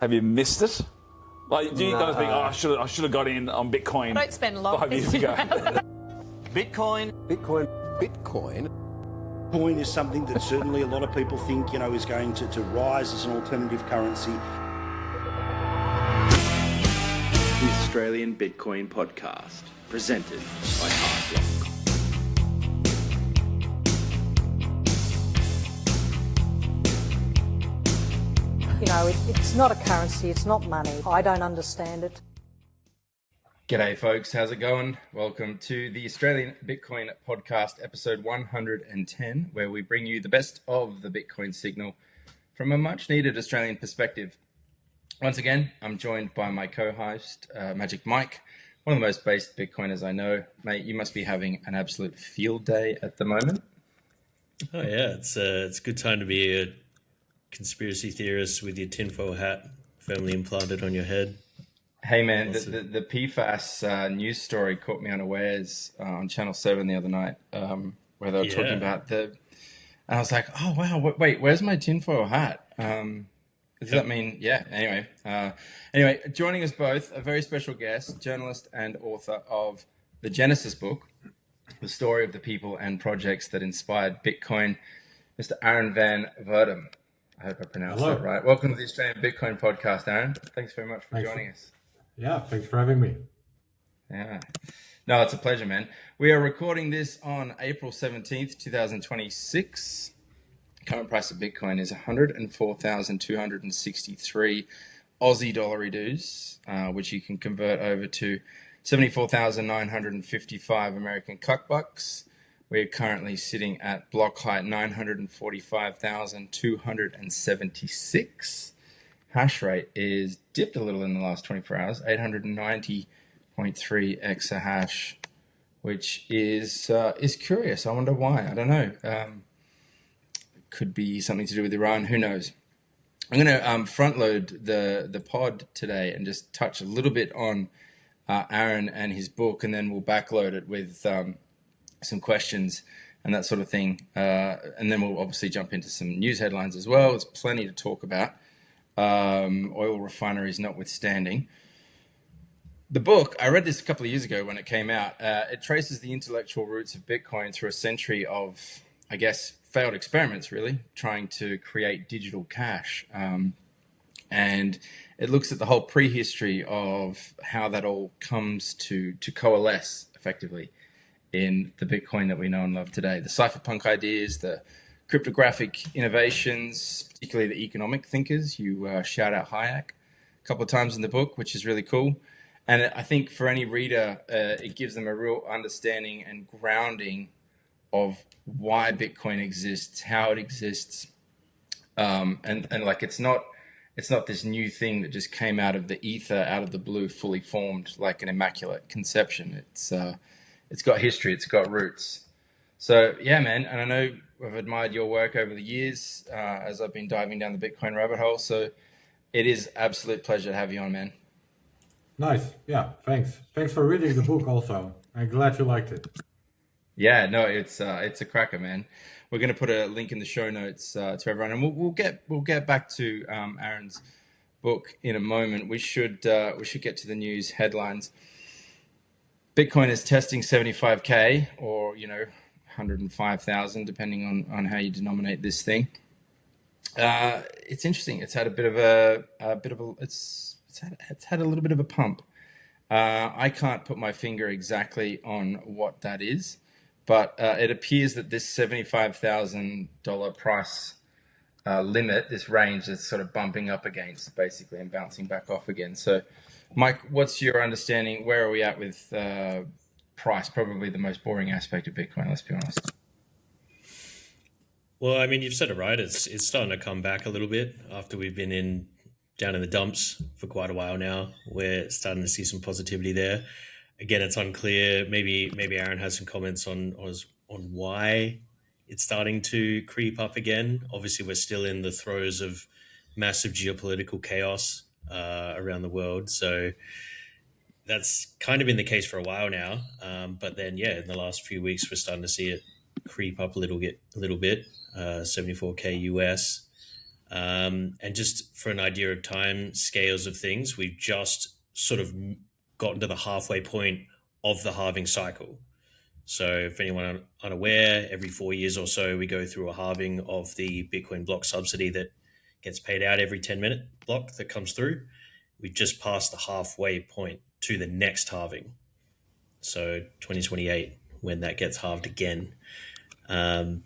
Have you missed it? Like, do you guys think, I should have got in on Bitcoin? I don't spend a lot 5 years ago. Bitcoin. Bitcoin is something that certainly a lot of people think, is going to rise as an alternative currency. The Australian Bitcoin Podcast, presented by Heartblock. It's not a currency, it's not money. I don't understand it. G'day folks, how's it going? Welcome to the Australian Bitcoin Podcast, episode 110, where we bring you the best of the Bitcoin signal from a much needed Australian perspective. Once again, I'm joined by my co-host, Magic Mike, one of the most based Bitcoiners I know. Mate, you must be having an absolute field day at the moment. Oh yeah, it's a good time to be a conspiracy theorist with your tinfoil hat firmly implanted on your head. Hey man, the PFAS news story caught me unawares on Channel 7 the other night, where they were talking about and I was like, oh wow, wait, where's my tinfoil hat? Does that mean, anyway, joining us both, a very special guest, journalist and author of the Genesis book, the story of the people and projects that inspired Bitcoin, Mr. Aaron Van Verdum. I hope I pronounced that right. Welcome to the Australian Bitcoin Podcast, Aaron. Thanks very much for joining us. Yeah, thanks for having me. Yeah. No, it's a pleasure, man. We are recording this on April 17th, 2026. Current price of Bitcoin is 104,263 Aussie dollary dues, which you can convert over to 74,955 American cuck bucks. We're currently sitting at block height 945,276. Hash rate is dipped a little in the last 24 hours, 890.3 exahash, which is curious. I wonder why. I don't know. Could be something to do with Iran. Who knows? I'm going to front load the pod today and just touch a little bit on Aaron and his book, and then we'll backload it with some questions and that sort of thing. And then we'll obviously jump into some news headlines as well. There's plenty to talk about. Oil refineries notwithstanding. The book, I read this a couple of years ago when it came out. It traces the intellectual roots of Bitcoin through a century of, I guess, failed experiments, really, trying to create digital cash. And it looks at the whole prehistory of how that all comes to coalesce effectively in the Bitcoin that we know and love today. The cypherpunk ideas, the cryptographic innovations, particularly the economic thinkers. You shout out Hayek a couple of times in the book, which is really cool. And I think for any reader, it gives them a real understanding and grounding of why Bitcoin exists, how it exists, and like it's not this new thing that just came out of the ether, out of the blue, fully formed like an immaculate conception. It's got history, it's got roots. So yeah, man, and I know I've admired your work over the years as I've been diving down the Bitcoin rabbit hole. So it is absolute pleasure to have you on, man. Nice. Yeah, thanks. Thanks for reading the book also. I'm glad you liked it. Yeah, no, it's a cracker, man. We're going to put a link in the show notes to everyone, and we'll get back to Aaron's book in a moment. We should get to the news headlines. Bitcoin is testing 75K, or 105,000, depending on how you denominate this thing. It's interesting. It's had a little bit of a pump. I can't put my finger exactly on what that is, but it appears that this $75,000 price limit, this range, is sort of bumping up against basically and bouncing back off again. So, Mike, what's your understanding? Where are we at with price? Probably the most boring aspect of Bitcoin, let's be honest. Well, I mean, you've said it right. It's starting to come back a little bit after we've been down in the dumps for quite a while now. We're starting to see some positivity there. Again, it's unclear. Maybe Aaron has some comments on why it's starting to creep up again. Obviously, we're still in the throes of massive geopolitical chaos around the world. So that's kind of been the case for a while now. But then, in the last few weeks, we're starting to see it creep up a little bit, 74K US. And just for an idea of time scales of things, we've just sort of gotten to the halfway point of the halving cycle. So if anyone unaware, every 4 years or so, we go through a halving of the Bitcoin block subsidy that gets paid out every 10-minute block that comes through. We've just passed the halfway point to the next halving. So 2028, when that gets halved again,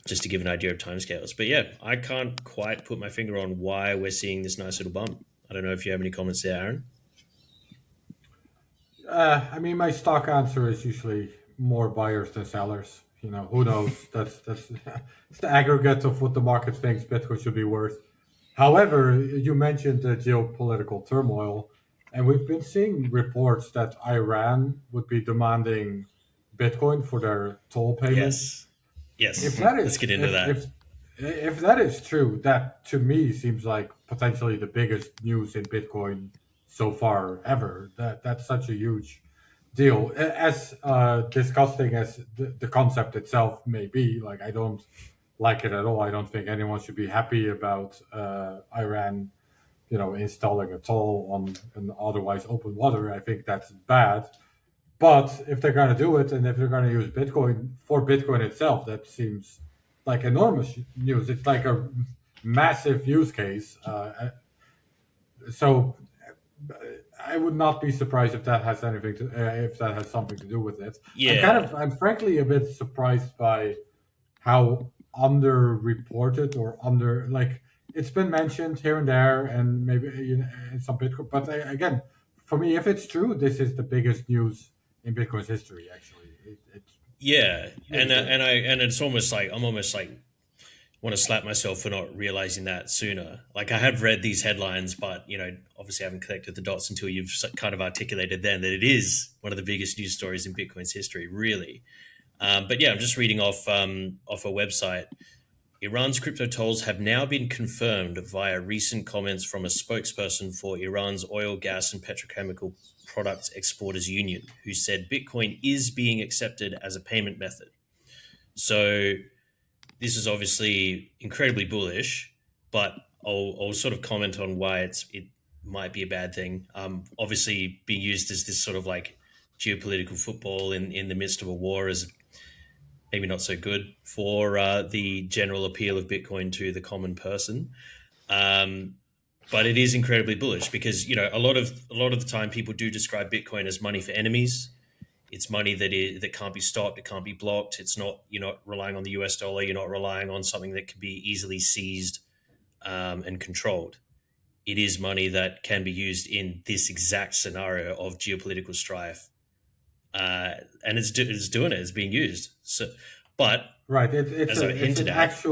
just to give an idea of timescales. But yeah, I can't quite put my finger on why we're seeing this nice little bump. I don't know if you have any comments there, Aaron. I mean, my stock answer is usually more buyers than sellers. You know, who knows? That's it's the aggregate of what the market thinks Bitcoin should be worth. However, you mentioned the geopolitical turmoil, and we've been seeing reports that Iran would be demanding Bitcoin for their toll payments. Yes. If that is, Let's get into that. If that is true, that to me seems like potentially the biggest news in Bitcoin so far ever. That's such a huge deal. As disgusting as the concept itself may be, like I don't like it at all. I don't think anyone should be happy about Iran, installing a toll on an otherwise open water. I think that's bad. But if they're going to do it, and if they're going to use Bitcoin for Bitcoin itself, that seems like enormous news. It's like a massive use case. So I would not be surprised if that has if that has something to do with it. Yeah. I'm frankly a bit surprised by how underreported or it's been mentioned here and there, and maybe in some Bitcoin. But again, for me, if it's true, this is the biggest news in Bitcoin's history. Actually, Yeah, and it's almost like I'm almost like want to slap myself for not realizing that sooner. Like I have read these headlines, but obviously I haven't connected the dots until you've kind of articulated then that it is one of the biggest news stories in Bitcoin's history, really. But yeah, I'm just reading off a website. Iran's crypto tolls have now been confirmed via recent comments from a spokesperson for Iran's oil, gas, and petrochemical products exporters union, who said Bitcoin is being accepted as a payment method. So this is obviously incredibly bullish, but I'll sort of comment on why it might be a bad thing. Obviously, being used as this sort of like geopolitical football in the midst of a war is maybe not so good for the general appeal of Bitcoin to the common person. But it is incredibly bullish because a lot of the time people do describe Bitcoin as money for enemies. It's money that can't be stopped, it can't be blocked. It's not you're not relying on the US dollar. You're not relying on something that can be easily seized and controlled. It is money that can be used in this exact scenario of geopolitical strife, and it's doing it. It's being used. So, but right, as I hinted at,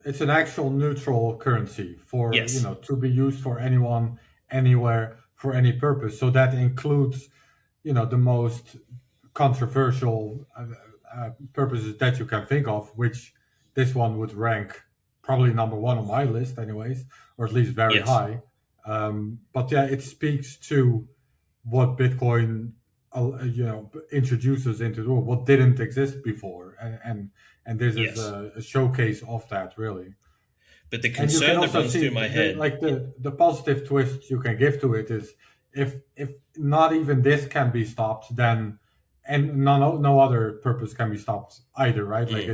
it's an actual neutral currency for yes. To be used for anyone, anywhere, for any purpose. So that includes the most controversial purposes that you can think of, which this one would rank probably number one on my list, anyways, or at least very Yes. high. But yeah, it speaks to what Bitcoin, introduces into the world, what didn't exist before, and this Yes. is a showcase of that, really. But the And you can concern that also runs see, through my head, the positive twist you can give to it is if not even this can be stopped, then and no other purpose can be stopped either, right? Like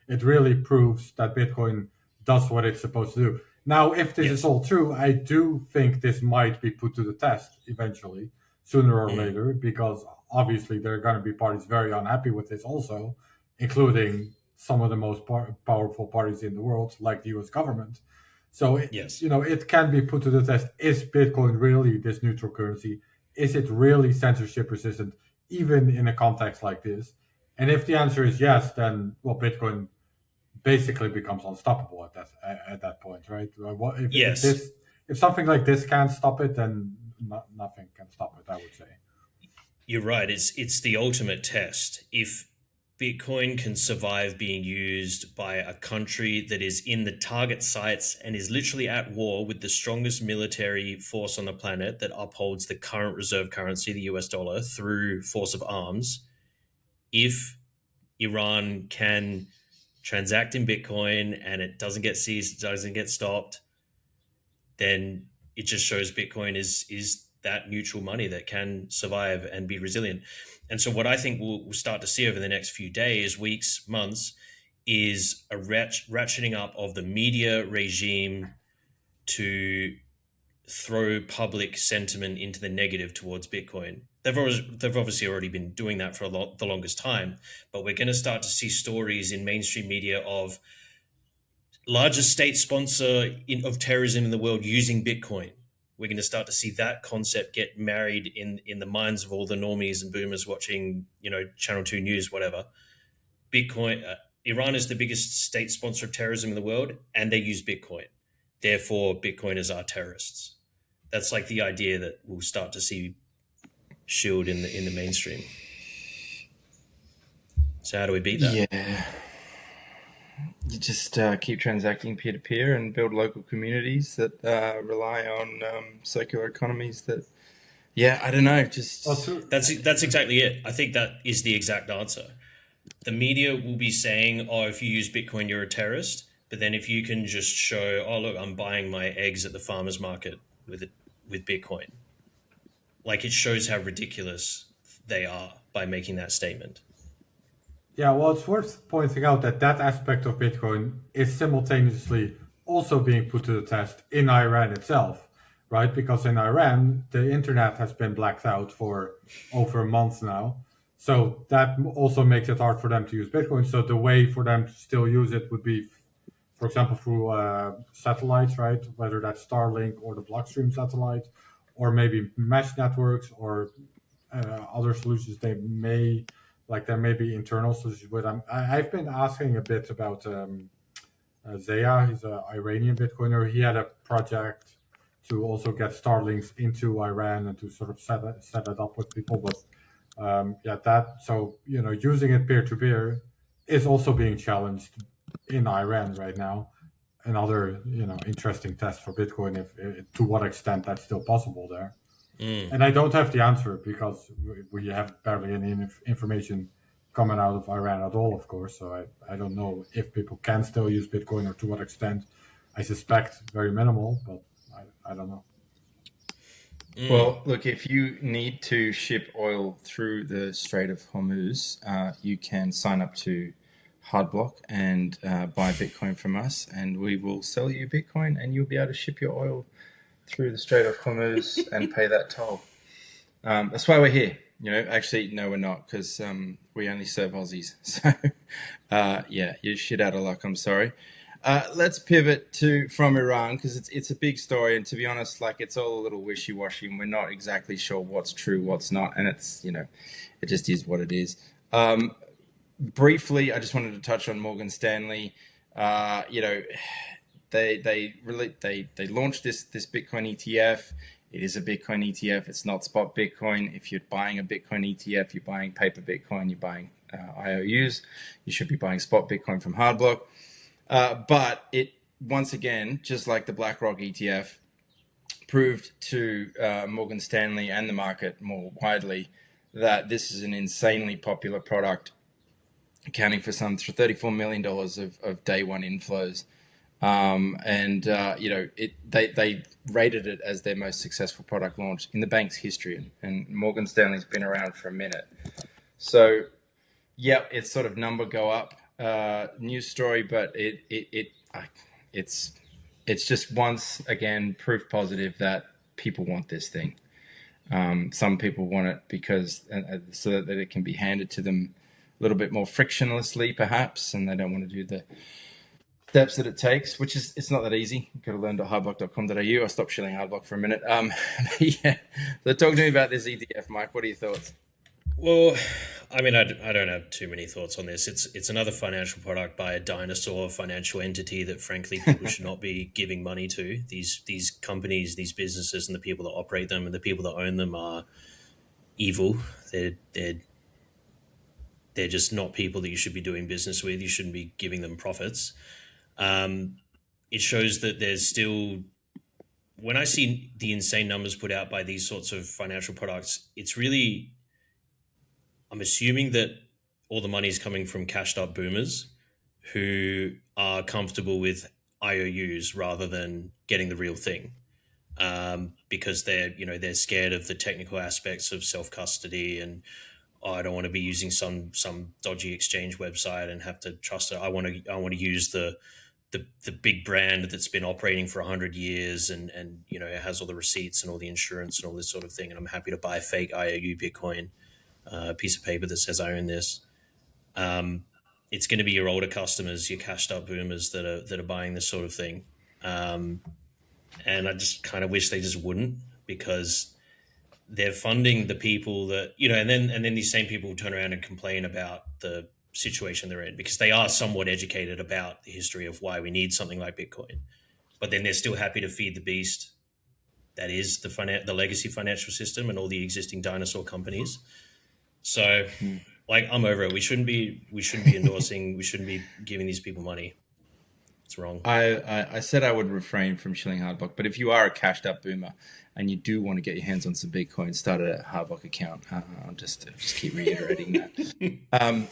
it really proves that Bitcoin does what it's supposed to do. Now, if this is all true, I do think this might be put to the test eventually, sooner or later, because obviously there are going to be parties very unhappy with this also, including some of the most powerful parties in the world, like the US government. So, it can be put to the test. Is Bitcoin really this neutral currency? Is it really censorship resistant, even in a context like this? And if the answer is yes, then, Bitcoin basically becomes unstoppable at that point, right? If something like this can't stop it, then nothing can stop it, I would say. You're right. It's the ultimate test. If Bitcoin can survive being used by a country that is in the target sites and is literally at war with the strongest military force on the planet that upholds the current reserve currency, the US dollar, through force of arms, if Iran can transact in Bitcoin and it doesn't get seized, it doesn't get stopped, then it just shows Bitcoin is that neutral money that can survive and be resilient. And so what I think we'll start to see over the next few days, weeks, months, is a ratcheting up of the media regime to throw public sentiment into the negative towards Bitcoin. They've obviously already been doing that for the longest time, but we're going to start to see stories in mainstream media of largest state sponsor of terrorism in the world using Bitcoin. We're going to start to see that concept get married in the minds of all the normies and boomers watching, Channel 2 News, whatever. Bitcoin, Iran is the biggest state sponsor of terrorism in the world, and they use Bitcoin. Therefore, Bitcoiners are terrorists. That's like the idea that we'll start to see shield in the mainstream. So how do we beat that? Yeah. You just keep transacting peer-to-peer and build local communities that rely on circular economies that, I don't know, just... That's exactly it. I think that is the exact answer. The media will be saying, if you use Bitcoin, you're a terrorist. But then if you can just show, look, I'm buying my eggs at the farmer's market with Bitcoin. Like, it shows how ridiculous they are by making that statement. Yeah, well, it's worth pointing out that aspect of Bitcoin is simultaneously also being put to the test in Iran itself, right? Because in Iran, the internet has been blacked out for over a month now. So that also makes it hard for them to use Bitcoin. So the way for them to still use it would be, for example, through satellites, right? Whether that's Starlink or the Blockstream satellite, or maybe mesh networks or other solutions they may... Like there may be internal solutions with them. I've been asking a bit about Zaya. He's an Iranian Bitcoiner. He had a project to also get Starlinks into Iran and to sort of set it up with people. But using it peer to peer is also being challenged in Iran right now. Another interesting test for Bitcoin. If to what extent that's still possible there. And I don't have the answer because we have barely any information coming out of Iran at all, of course. So I don't know if people can still use Bitcoin or to what extent. I suspect very minimal, but I don't know. Well, look, if you need to ship oil through the Strait of Hormuz, you can sign up to Hardblock and buy Bitcoin from us, and we will sell you Bitcoin and you'll be able to ship your oil through the Strait of Hormuz and pay that toll. That's why we're here. Actually, no, we're not, because we only serve Aussies. So, you're shit out of luck. I'm sorry. Let's pivot from Iran, because it's a big story, and to be honest, it's all a little wishy-washy, and we're not exactly sure what's true, what's not, and it's it just is what it is. Briefly, I just wanted to touch on Morgan Stanley. They launched this Bitcoin ETF. It is a Bitcoin ETF. It's not spot Bitcoin. If you're buying a Bitcoin ETF, you're buying paper Bitcoin, you're buying IOUs. You should be buying spot Bitcoin from Hardblock. But it, once again, just like the BlackRock ETF, proved to Morgan Stanley and the market more widely that this is an insanely popular product, accounting for some $34 million of day one inflows. They rated it as their most successful product launch in the bank's history, and Morgan Stanley's been around for a minute. So, it's sort of number go up news story, but it's just once again proof positive that people want this thing. Some people want it because so that it can be handed to them a little bit more frictionlessly, perhaps, and they don't want to do the steps that it takes, which is, it's not that easy. You've got to learn.hardblock.com.au. I'll stop shilling Hardblock for a minute. So talk to me about this ETF, Mike. What are your thoughts? Well, I mean, I don't have too many thoughts on this. It's another financial product by a dinosaur financial entity that, frankly, people should not be giving money to. These companies, these businesses, and the people that operate them and the people that own them are evil. They're just not people that you should be doing business with. You shouldn't be giving them profits. It shows that there's still, when I see the insane numbers put out by these sorts of financial products, it's really, I'm assuming that all the money is coming from cashed up boomers who are comfortable with IOUs rather than getting the real thing. because they're scared of the technical aspects of self custody and I don't want to be using some dodgy exchange website and have to trust it. I want to use the big brand that's been operating for 100 years and it has all the receipts and all the insurance and all this sort of thing. And I'm happy to buy a fake IOU Bitcoin piece of paper that says I own this. It's going to be your older customers, your cashed up boomers that are buying this sort of thing. And I just kind of wish they just wouldn't, because they're funding the people that, and then these same people turn around and complain about the situation they're in, because they are somewhat educated about the history of why we need something like Bitcoin. But then they're still happy to feed the beast that is the legacy financial system and all the existing dinosaur companies. So I'm over it. We shouldn't be endorsing, we shouldn't be giving these people money. It's wrong. I said I would refrain from shilling Hardblock, but if you are a cashed up boomer and you do want to get your hands on some Bitcoin, start a Hardblock account. I'll just keep reiterating that.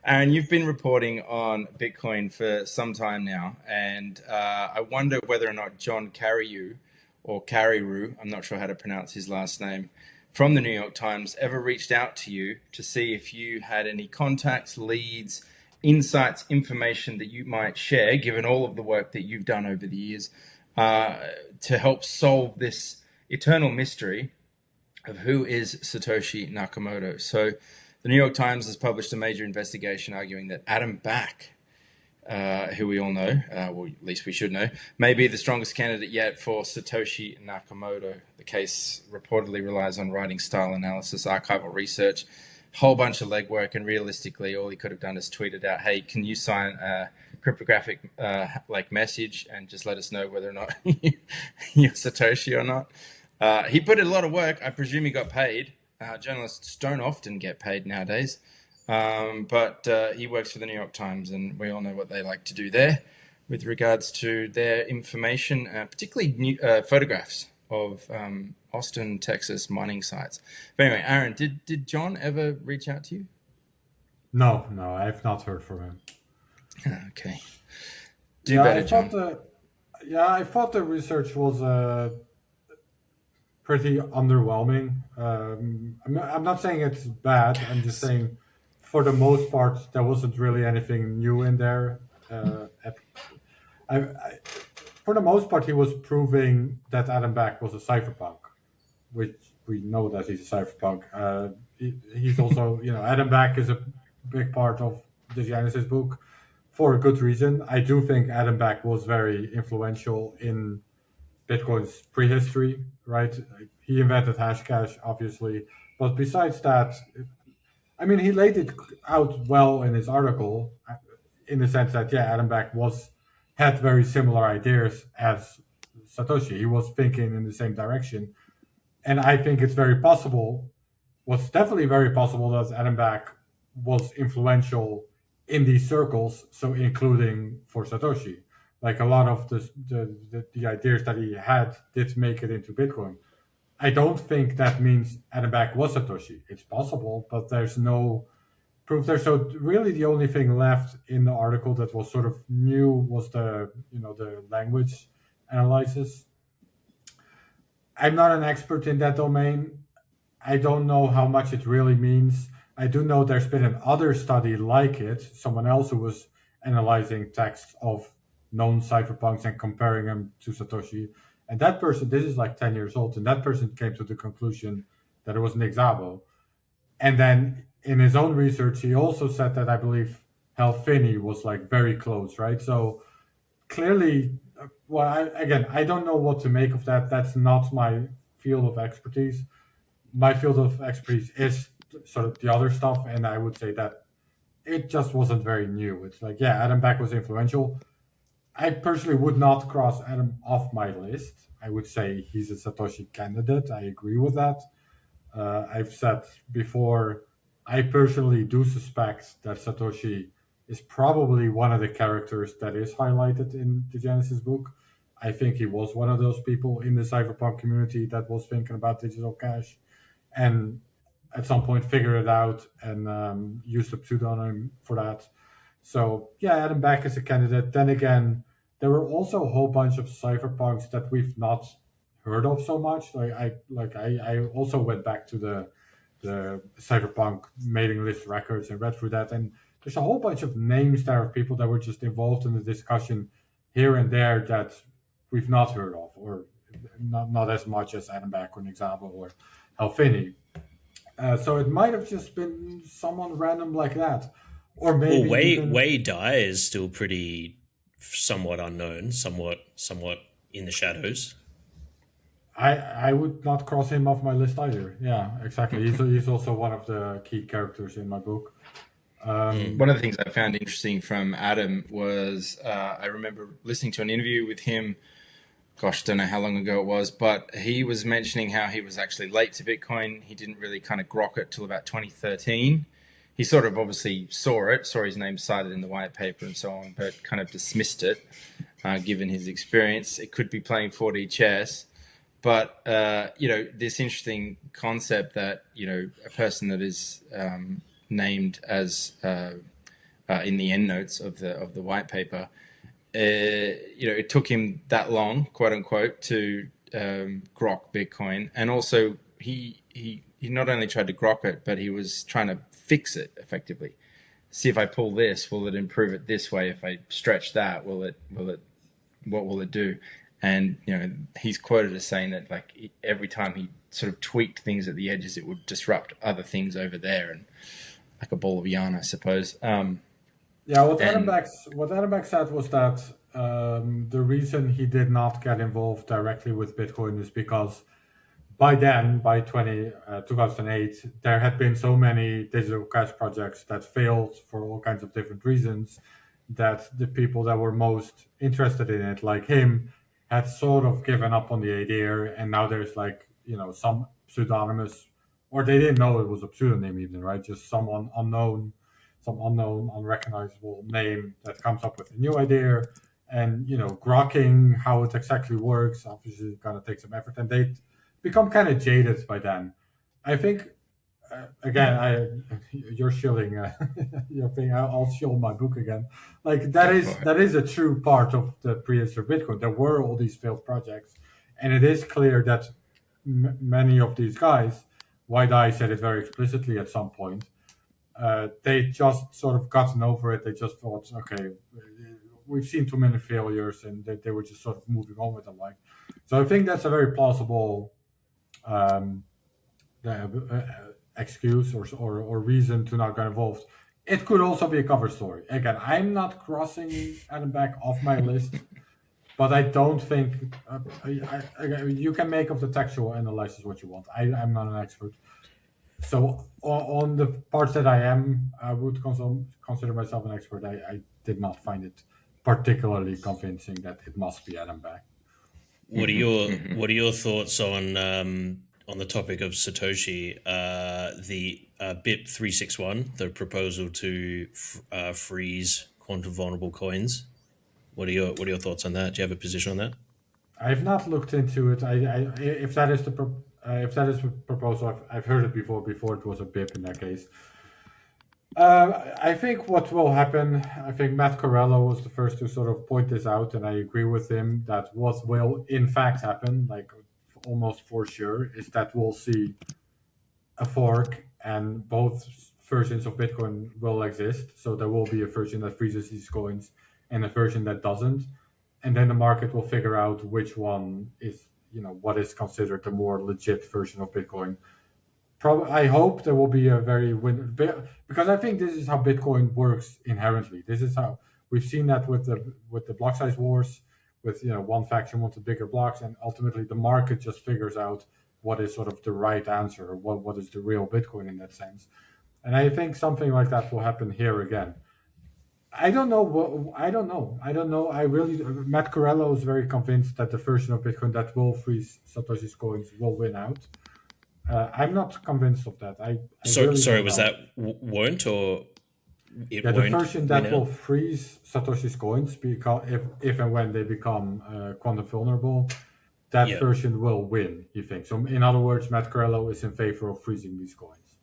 Aaron, you've been reporting on Bitcoin for some time now, and I wonder whether or not John Carreyrou, or Carreyrou, I'm not sure how to pronounce his last name, from the New York Times ever reached out to you to see if you had any contacts, leads, insights, information that you might share, given all of the work that you've done over the years, to help solve this eternal mystery of who is Satoshi Nakamoto. So the New York Times has published a major investigation arguing that Adam Back, who we all know, well, at least we should know, may be the strongest candidate yet for Satoshi Nakamoto. The case reportedly relies on writing style analysis, archival research, whole bunch of legwork, and realistically all he could have done is tweeted out, hey, can you sign a cryptographic message and just let us know whether or not you're Satoshi or not. He put in a lot of work. I presume he got paid. Journalists don't often get paid nowadays, but he works for the New York Times, and we all know what they like to do there with regards to their information, particularly photographs of Austin, Texas mining sites. But anyway, Aaron, did John ever reach out to you? No, I've not heard from him. Okay. Better, John. I thought the research was pretty underwhelming. I'm not saying it's bad. I'm just saying, for the most part, there wasn't really anything new in there. For the most part, he was proving that Adam Back was a cypherpunk, which we know that he's a cypherpunk. He's also, Adam Back is a big part of the Genesis book for a good reason. I do think Adam Back was very influential in Bitcoin's prehistory, right? He invented Hashcash, obviously. But besides that, he laid it out well in his article, in the sense that, Adam Back had very similar ideas as Satoshi. He was thinking in the same direction. And I think it's very possible, what's definitely very possible, that Adam Back was influential in these circles, so including for Satoshi. Like, a lot of the ideas that he had did make it into Bitcoin. I don't think that means Adam Back was Satoshi. It's possible, but there's no proof there. So really the only thing left in the article that was sort of new was the language analysis. I'm not an expert in that domain. I don't know how much it really means. I do know there's been another study like it, someone else who was analyzing texts of known cypherpunks and comparing them to Satoshi. And that person, this is like 10 years old, and that person came to the conclusion that it was Nick Szabo. And then in his own research, he also said that, I believe, Hal Finney was like very close, right? So clearly, I don't know what to make of that. That's not my field of expertise. My field of expertise is sort of the other stuff, and I would say that it just wasn't very new. It's like, Adam Back was influential. I personally would not cross Adam off my list. I would say he's a Satoshi candidate. I agree with that. I've said before, I personally do suspect that Satoshi is probably one of the characters that is highlighted in the Genesis book. I think he was one of those people in the cypherpunk community that was thinking about digital cash and at some point figured it out and used a pseudonym for that. So, Adam Back is a candidate. Then again, there were also a whole bunch of cypherpunks that we've not heard of so much. I also went back to the cypherpunk mailing list records and read through that, and there's a whole bunch of names there of people that were just involved in the discussion here and there that we've not heard of, or not as much as Adam Back, for example, or Hal Finney. So it might have just been someone random like that, or maybe Wei Dai is still pretty somewhat unknown, somewhat in the shadows. I would not cross him off my list either. Yeah, exactly. He's also one of the key characters in my book. One of the things I found interesting from Adam was I remember listening to an interview with him. Gosh, don't know how long ago it was, but he was mentioning how he was actually late to Bitcoin. He didn't really kind of grok it till about 2013. He sort of obviously saw his name cited in the white paper and so on, but kind of dismissed it, given his experience. It could be playing 4D chess. But, this interesting concept that, a person that is named as in the endnotes of the white paper, it took him that long, quote unquote, to grok Bitcoin. And also he not only tried to grok it, but he was trying to fix it effectively. See, if I pull this, will it improve it this way? If I stretch that, what will it do? And, he's quoted as saying that like every time he sort of tweaked things at the edges, it would disrupt other things over there, and like a ball of yarn, I suppose. What Adam Back said was that the reason he did not get involved directly with Bitcoin is because by then, by 2008, there had been so many digital cash projects that failed for all kinds of different reasons that the people that were most interested in it, like him, had sort of given up on the idea, and now there's some pseudonymous, or they didn't know it was a pseudonym even, right? Just some unknown, unrecognizable name that comes up with a new idea, and grokking how it exactly works obviously going to take some effort, and they become kind of jaded by then. I think you're shilling your thing. I'll shill my book again. Like that is a true part of the prehistory of Bitcoin. There were all these failed projects, and it is clear that many of these guys, White Eye said it very explicitly at some point, they just sort of gotten over it. They just thought, okay, we've seen too many failures, and they were just sort of moving on with their life. So I think that's a very plausible excuse or reason to not get involved. It could also be a cover story. Again, I'm not crossing Adam Back off my list, but I don't think you can make of the textual analysis what you want. I'm not an expert. So on the parts that I would consider myself an expert. I did not find it particularly convincing that it must be Adam Back. What are your thoughts on the topic of Satoshi, the BIP 361, the proposal to freeze quantum vulnerable coins? What are your thoughts on that? Do you have a position on that? I've not looked into it. If that is the proposal, I've heard it before it was a BIP in that case. I think what will happen, I think Matt Corello was the first to sort of point this out, and I agree with him that what will in fact happen, like almost for sure, is that we'll see a fork and both versions of Bitcoin will exist. So there will be a version that freezes these coins and a version that doesn't. And then the market will figure out which one is, what is considered the more legit version of Bitcoin. I hope there will be a because I think this is how Bitcoin works inherently. This is how we've seen that with the block size wars, with one faction wants bigger blocks, and ultimately the market just figures out what is sort of the right answer, or what is the real Bitcoin in that sense. And I think something like that will happen here again. I don't know. I really, Matt Corello is very convinced that the version of Bitcoin that will freeze Satoshi's coins will win out. I'm not convinced of that. Sorry, was that won't or it won't? The version that will freeze Satoshi's coins, because if and when they become quantum vulnerable, that version will win, he thinks. So in other words, Matt Corello is in favor of freezing these coins.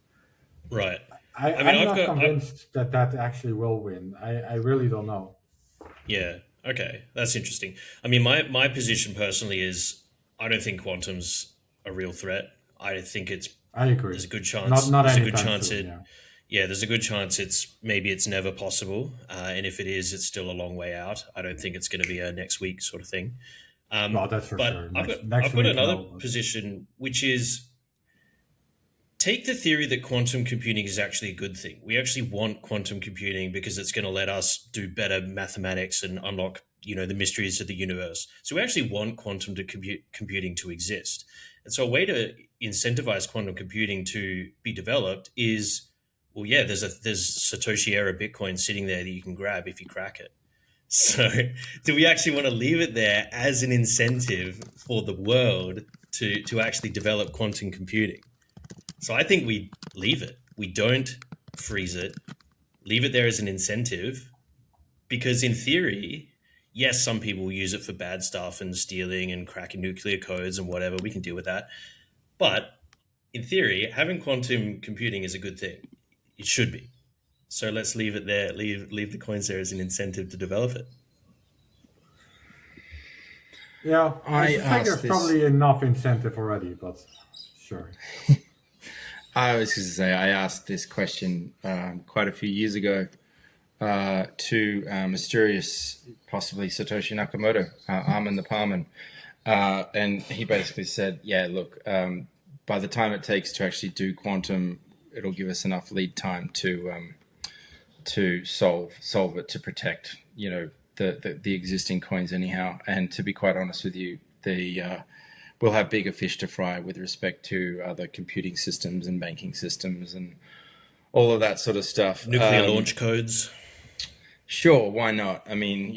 Right. I'm not convinced that actually will win. I really don't know. Yeah. Okay, that's interesting. I mean, my position personally is I don't think quantum's a real threat. I think I agree. there's a good chance. Not There's a good anytime chance soon, it. yeah. Yeah, there's a good chance it's never possible, and if it is, it's still a long way out. I don't think it's going to be a next week sort of thing. Well, that's for But sure. I've Next got week, another no. position, which is take the theory that quantum computing is actually a good thing. We actually want quantum computing because it's going to let us do better mathematics and unlock, the mysteries of the universe. So we actually want quantum computing to exist. And so a way to incentivize quantum computing to be developed is, well, yeah, there's Satoshi era Bitcoin sitting there that you can grab if you crack it. So do we actually want to leave it there as an incentive for the world to actually develop quantum computing? So I think we leave it. We don't freeze it. Leave it there as an incentive because in theory, yes, some people will use it for bad stuff and stealing and cracking nuclear codes and whatever. We can deal with that. But in theory, having quantum computing is a good thing. It should be. So let's leave it there. Leave the coins there as an incentive to develop it. Yeah, I think there's probably enough incentive already, but sure. I was going to say, I asked this question quite a few years ago to mysterious, possibly Satoshi Nakamoto, Armin the Palman. And he basically said, yeah, look, by the time it takes to actually do quantum, it'll give us enough lead time to solve it, to protect, the existing coins anyhow. And to be quite honest with you, we'll have bigger fish to fry with respect to other computing systems and banking systems and all of that sort of stuff. Nuclear launch codes. Sure, why not? I mean,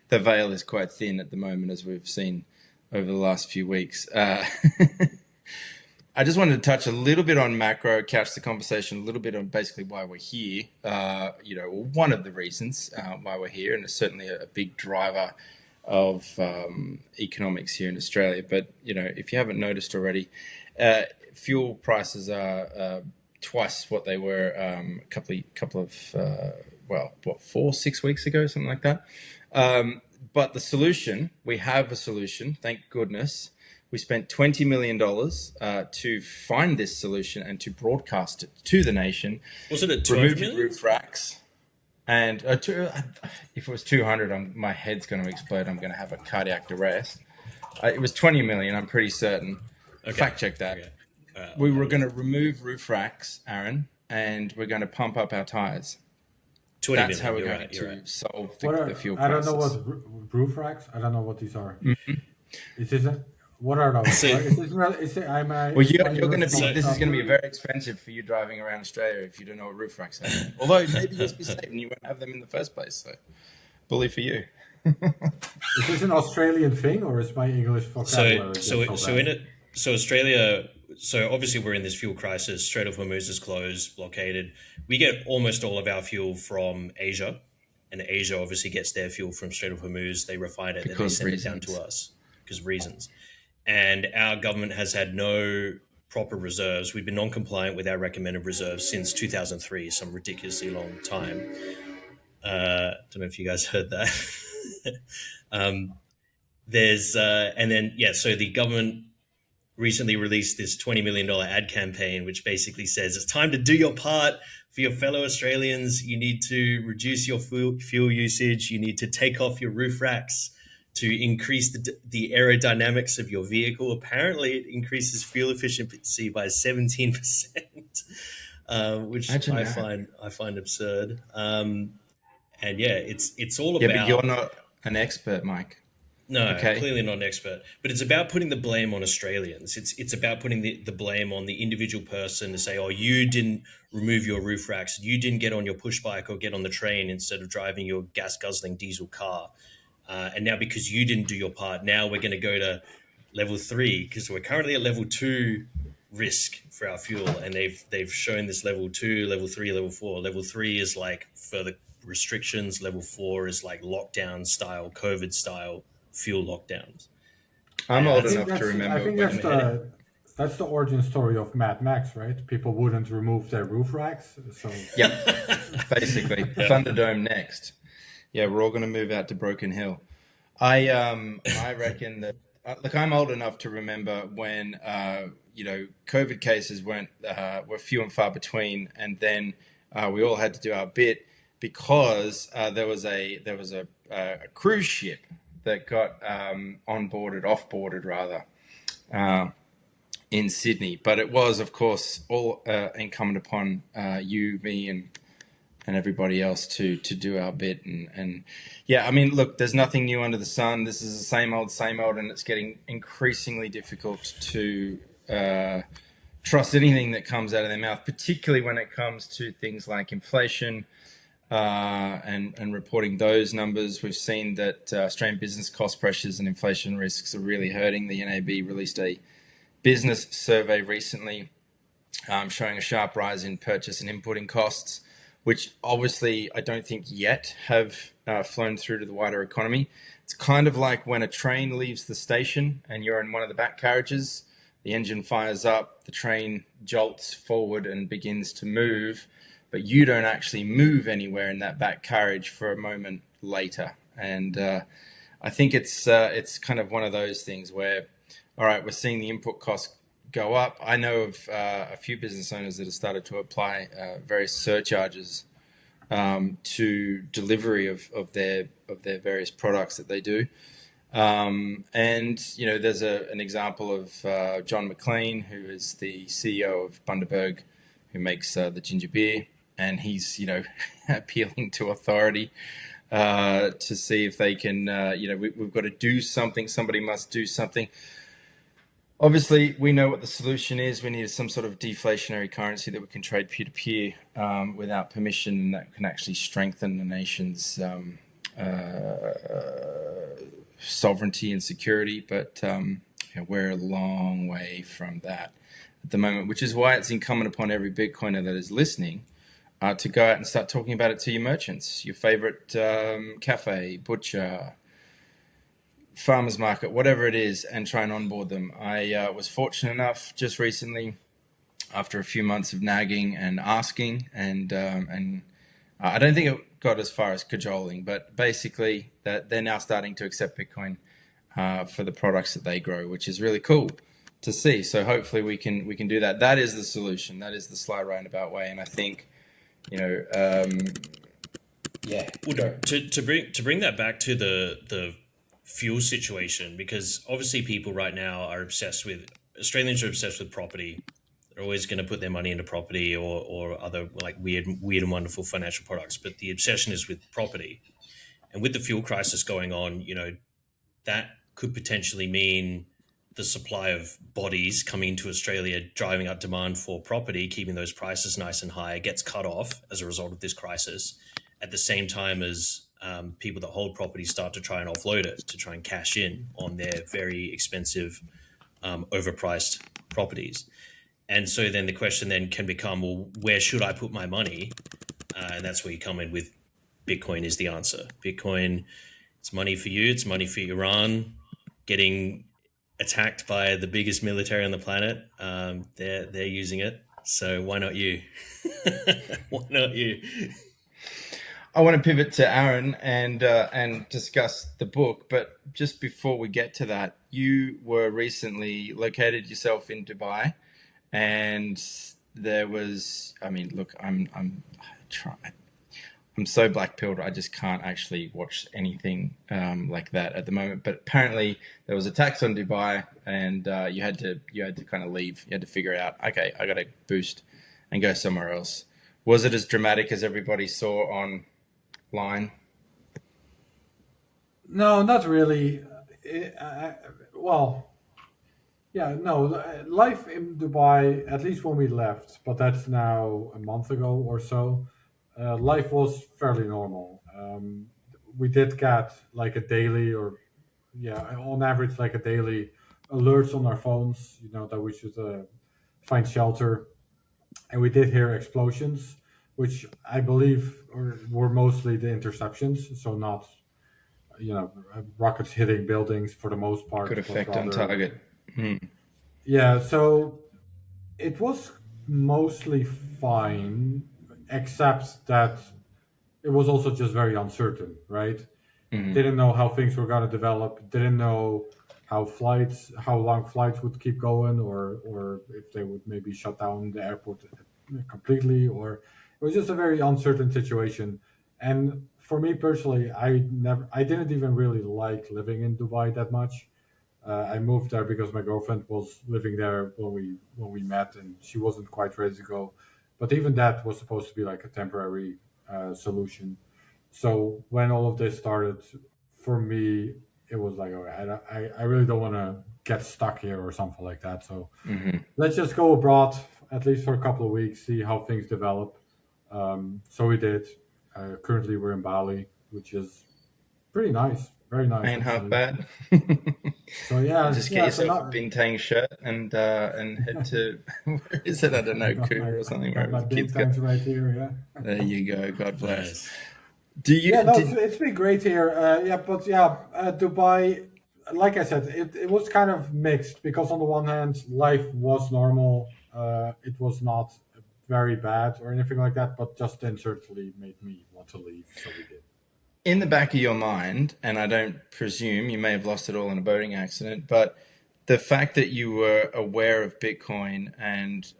the veil is quite thin at the moment, as we've seen over the last few weeks. I just wanted to touch a little bit on macro, catch the conversation a little bit on basically why we're here. One of the reasons why we're here, and it's certainly a big driver of economics here in Australia. But if you haven't noticed already, fuel prices are twice what they were a couple of 4-6 weeks ago, something like that. But the solution, we have a solution, thank goodness. We spent $20 million to find this solution and to broadcast it to the nation. Was it at 200 million? Roof racks. And if it was 200, my head's going to explode. I'm going to have a cardiac arrest. It was 20 million, I'm pretty certain. Okay. Fact check that. Okay. We were going to remove roof racks, Aaron, and we're going to pump up our tires. 20 That's million. how we're You're going right, to solve the fuel prices. I don't know what roof racks. I don't know what these are. Mm-hmm. Is this what are those? You're going to be. This is going to be very expensive for you driving around Australia if you don't know what roof racks are. Although maybe you'll be safe and you won't have them in the first place. So, bully for you. Is this an Australian thing or is my English vocabulary? So Australia. So obviously we're in this fuel crisis. Strait of Hormuz is closed, blockaded. We get almost all of our fuel from Asia, and Asia obviously gets their fuel from Strait of Hormuz. They refine it and they send it down to us because of reasons. And our government has had no proper reserves. We've been non-compliant with our recommended reserves since 2003, some ridiculously long time. Don't know if you guys heard that. So the government recently released this $20 million ad campaign, which basically says it's time to do your part for your fellow Australians. You need to reduce your fuel usage. You need to take off your roof racks to increase the aerodynamics of your vehicle. Apparently, it increases fuel efficiency by 17%, which I find absurd. It's all about. Yeah, but you're not an expert, Mike. No, clearly not an expert. But it's about putting the blame on Australians. It's about putting the blame on the individual person to say, oh, you didn't remove your roof racks. You didn't get on your push bike or get on the train instead of driving your gas-guzzling diesel car. And now because you didn't do your part, now we're going to go to level 3 because we're currently at level 2 risk for our fuel. And they've shown this level 2, level 3, level 4. Level 3 is like further restrictions. Level 4 is like lockdown style, COVID style fuel lockdowns. I'm old enough to remember. I think that's the origin story of Mad Max, right? People wouldn't remove their roof racks. So yep, basically. Thunderdome next. Yeah, we're all going to move out to Broken Hill. I reckon that look, I'm old enough to remember when COVID cases were few and far between, and then we all had to do our bit because there was a cruise ship that got off-boarded rather, in Sydney. But it was, of course, all incumbent upon you, me, and everybody else to do our bit. And yeah, I mean, look, there's nothing new under the sun. This is the same old, and it's getting increasingly difficult to trust anything that comes out of their mouth, particularly when it comes to things like inflation and reporting those numbers. We've seen that Australian business cost pressures and inflation risks are really hurting. The NAB released a business survey recently showing a sharp rise in purchase and inputting costs, which obviously I don't think yet have flown through to the wider economy. It's kind of like when a train leaves the station and you're in one of the back carriages, the engine fires up, the train jolts forward and begins to move, but you don't actually move anywhere in that back carriage for a moment later. And I think it's kind of one of those things where, all right, we're seeing the input costs go up. I know of a few business owners that have started to apply various surcharges to delivery of their various products that they do. And there's an example of John McLean, who is the CEO of Bundaberg, who makes the ginger beer, and he's appealing to authority to see if they can. We've got to do something. Somebody must do something. Obviously, we know what the solution is. We need some sort of deflationary currency that we can trade peer-to-peer without permission, and that can actually strengthen the nation's sovereignty and security. But we're a long way from that at the moment, which is why it's incumbent upon every Bitcoiner that is listening to go out and start talking about it to your merchants, your favorite cafe, butcher, farmers market, whatever it is, and try and onboard them. I was fortunate enough just recently, after a few months of nagging and asking, and I don't think it got as far as cajoling, but basically that they're now starting to accept Bitcoin for the products that they grow, which is really cool to see. So hopefully we can do that. That is the solution. That is the sly roundabout way, and I think Well, to bring that back to the fuel situation, because obviously people right now are Australians are obsessed with property. They're always going to put their money into property or other like weird and wonderful financial products, but the obsession is with property. And with the fuel crisis going on, that could potentially mean the supply of bodies coming into Australia, driving up demand for property, keeping those prices nice and high, gets cut off as a result of this crisis, at the same time as people that hold property start to try and offload it to try and cash in on their very expensive, overpriced properties. And so then the question then can become, well, where should I put my money? And that's where you come in with Bitcoin is the answer. Bitcoin, it's money for you. It's money for Iran getting attacked by the biggest military on the planet. They're using it. So why not you? Why not you? I want to pivot to Aaron and discuss the book, but just before we get to that, you were recently located yourself in Dubai, and there was, I'm so black-pilled, I just can't actually watch anything like that at the moment. But apparently there was a tax on Dubai, and you had to kind of leave. You had to figure out, okay, I got to boost and go somewhere else. Was it as dramatic as everybody saw online? No, not really. Life in Dubai, at least when we left, but that's now a month ago or so, life was fairly normal. We did get like a daily on average, like a daily alerts on our phones, that we should find shelter. And we did hear explosions, which I believe were mostly the interceptions, so not, rockets hitting buildings for the most part. Good effect on target. Yeah, so it was mostly fine, except that it was also just very uncertain, right? Didn't know how things were going to develop. Didn't know how long flights would keep going, or if they would maybe shut down the airport completely, or it was just a very uncertain situation. And for me personally, I didn't even really like living in Dubai that much. I moved there because my girlfriend was living there when we met, and she wasn't quite ready to go. But even that was supposed to be like a temporary solution. So when all of this started, for me, it was like, okay, I really don't want to get stuck here or something like that. So let's just go abroad, at least for a couple of weeks, see how things develop. So we did. Currently, we're in Bali, which is pretty nice, very nice. Ain't half actually. bad. So yeah, Just get yeah, yourself a bintang shirt and head to where is it? I don't know, Kura or something. Got my Where the kids go. big right here, yeah. There you go. God bless. Nice. Do you? Yeah, no, did- it's been great here. Dubai, like I said, it was kind of mixed because on the one hand, life was normal. It was not very bad or anything like that, but just then certainly made me want to leave. So we did. in the back of your mind, and I don't presume you may have lost it all in a boating accident, but the fact that you were aware of Bitcoin and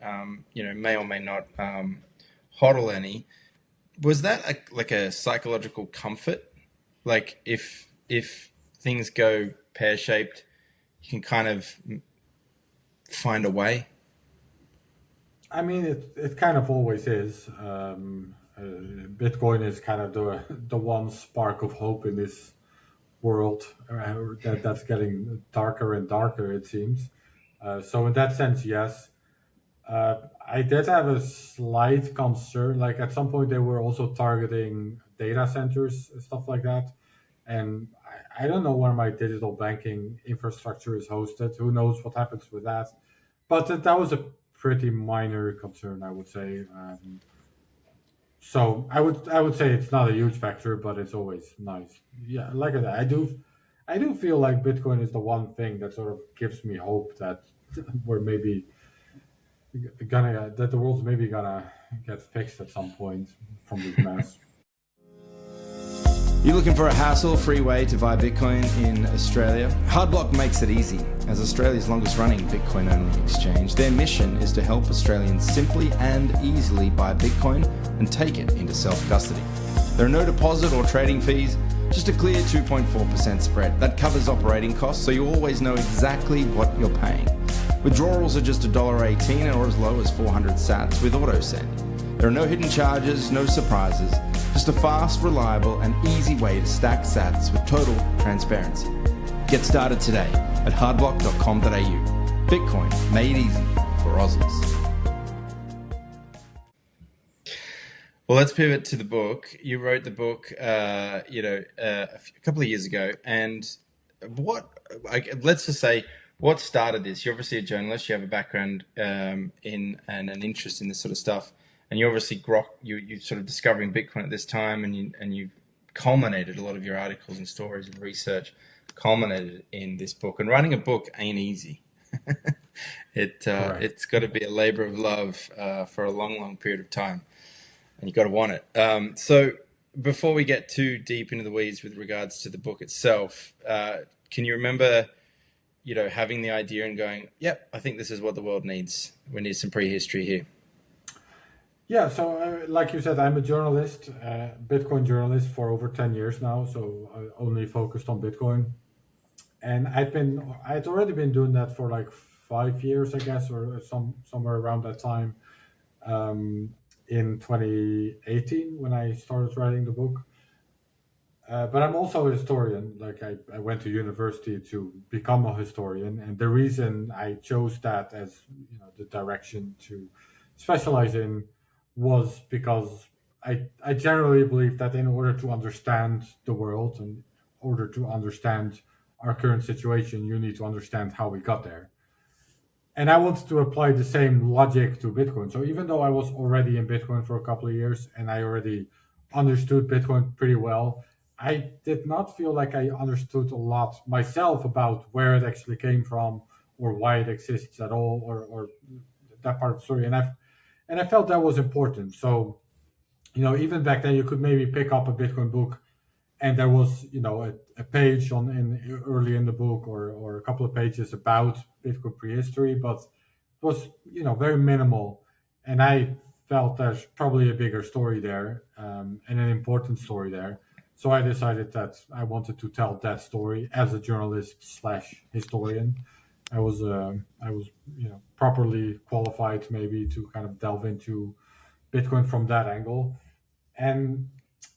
may or may not hodl any, was that like a psychological comfort? Like if things go pear shaped, you can kind of find a way. I mean, it kind of always is. Bitcoin is kind of the one spark of hope in this world that's getting darker and darker, it seems. So in that sense, yes. I did have a slight concern. Like at some point, they were also targeting data centers and stuff like that. And I don't know where my digital banking infrastructure is hosted. Who knows what happens with that? But that was a pretty minor concern, I would say. So I would say it's not a huge factor, but it's always nice. Yeah, like I said, I do feel like Bitcoin is the one thing that sort of gives me hope that we're maybe that the world's maybe gonna get fixed at some point from this mess. You looking for a hassle-free way to buy Bitcoin in Australia? Hardblock makes it easy. As Australia's longest-running Bitcoin-only exchange, their mission is to help Australians simply and easily buy Bitcoin and take it into self-custody. There are no deposit or trading fees, just a clear 2.4% spread. That covers operating costs, so you always know exactly what you're paying. Withdrawals are just $1.18 or as low as 400 sats with AutoSend. There are no hidden charges, no surprises, just a fast, reliable, and easy way to stack sats with total transparency. Get started today at hardblock.com.au. Bitcoin made easy for Aussies. Well, let's pivot to the book. You wrote the book, a couple of years ago, and let's just say, what started this? You're obviously a journalist. You have a background in and an interest in this sort of stuff. And you obviously you sort of discovering Bitcoin at this time, and you culminated a lot of your articles and stories and research culminated in this book. And writing a book ain't easy. It's got to be a labor of love for a long, long period of time, and you got to want it. So before we get too deep into the weeds with regards to the book itself, can you remember, having the idea and going, "Yep, I think this is what the world needs. We need some prehistory here." Yeah, so like you said, I'm a journalist, Bitcoin journalist for over 10 years now, so I only focused on Bitcoin. And I'd already been doing that for like 5 years, I guess, or somewhere around that time, in 2018 when I started writing the book. But I'm also a historian. Like I went to university to become a historian, and the reason I chose that as the direction to specialize in was because I generally believe that in order to understand the world and in order to understand our current situation, you need to understand how we got there. And I wanted to apply the same logic to Bitcoin. So even though I was already in Bitcoin for a couple of years and I already understood Bitcoin pretty well, I did not feel like I understood a lot myself about where it actually came from or why it exists at all or that part of the story. And I felt that was important. So even back then you could maybe pick up a Bitcoin book, and there was a page early in the book, or a couple of pages about Bitcoin prehistory, but it was very minimal, and I felt there's probably a bigger story there, and an important story there. So I decided that I wanted to tell that story as a journalist slash historian. I was properly qualified maybe to kind of delve into Bitcoin from that angle. And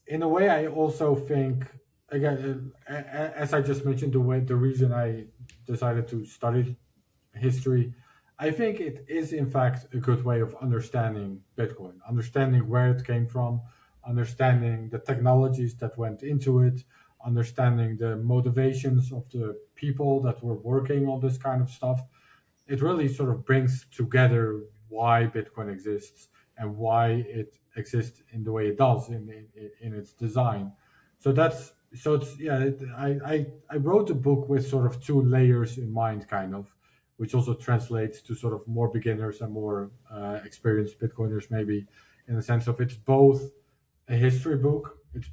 in a way, I also think, again, as I just mentioned, the reason I decided to study history, I think it is in fact a good way of understanding Bitcoin, understanding where it came from, understanding the technologies that went into it, understanding the motivations of the people that were working on this kind of stuff. It really sort of brings together why Bitcoin exists and why it exists in the way it does in its design. So I wrote the book with sort of two layers in mind, kind of, which also translates to sort of more beginners and more experienced Bitcoiners, maybe, in the sense of it's both a history book, it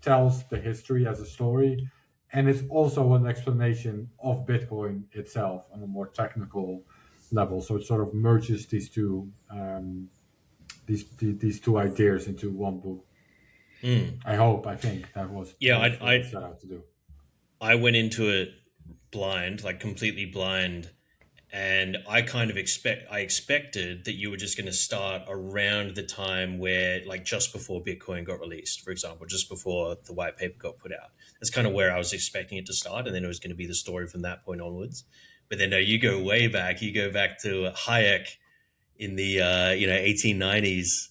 tells the history as a story, and it's also an explanation of Bitcoin itself on a more technical level. So it sort of merges these two ideas into one book. I think that was what I set out to do. I went into it blind, like completely blind, and I kind of expected that you were just going to start around the time where, like, just before Bitcoin got released, for example, just before the white paper got put out. That's kind of where I was expecting it to start, and then it was going to be the story from that point onwards. But then, no, you go way back. You go back to Hayek in the 1890s,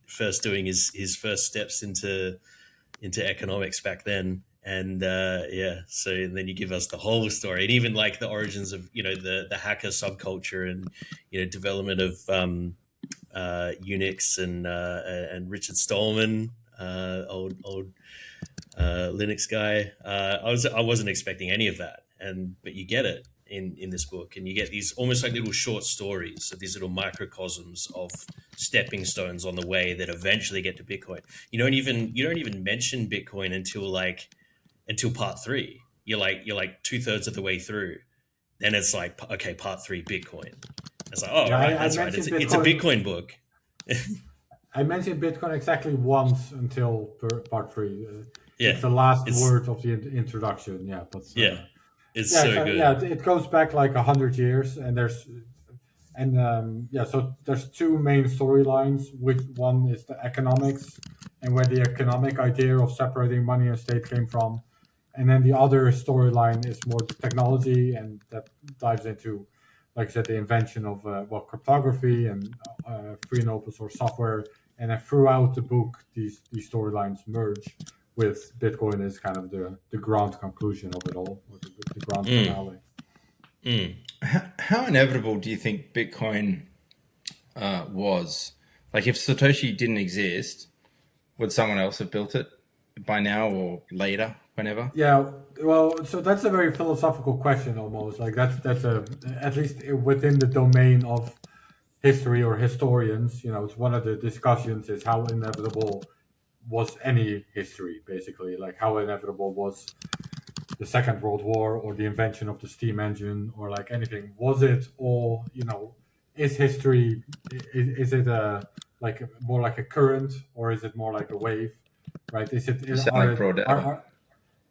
first doing his first steps into economics back then. And so then you give us the whole story, and even like the origins of the hacker subculture, and development of Unix and Richard Stallman, old Linux guy. I wasn't expecting any of that, but you get it in this book, and you get these almost like little short stories, so these little microcosms of stepping stones on the way that eventually get to Bitcoin. You don't even mention Bitcoin until part 3. You're like 2/3 of the way through. Then it's like, okay, part 3, Bitcoin. It's like, oh, right, that's right. It's a Bitcoin book. I mentioned Bitcoin exactly once until part 3. Yeah, it's the last word of the introduction. Yeah, but it's so good. Yeah, it goes back like 100 years, and so there's two main storylines. Which one is the economics, and where the economic idea of separating money and state came from. And then the other storyline is more technology, and that dives into, like I said, the invention of cryptography and free and open source software. And then throughout the book, these storylines merge, with Bitcoin as kind of the grand conclusion of it all, or the grand finale. How inevitable do you think Bitcoin was? Like, if Satoshi didn't exist, would someone else have built it by now or later? Whenever? Yeah, well, so that's a very philosophical question almost. Like that's at least within the domain of history or historians, it's one of the discussions is how inevitable was any history, basically. Like how inevitable was the Second World War or the invention of the steam engine or like anything. Was it all, is history, is it more like a current or is it more like a wave, right?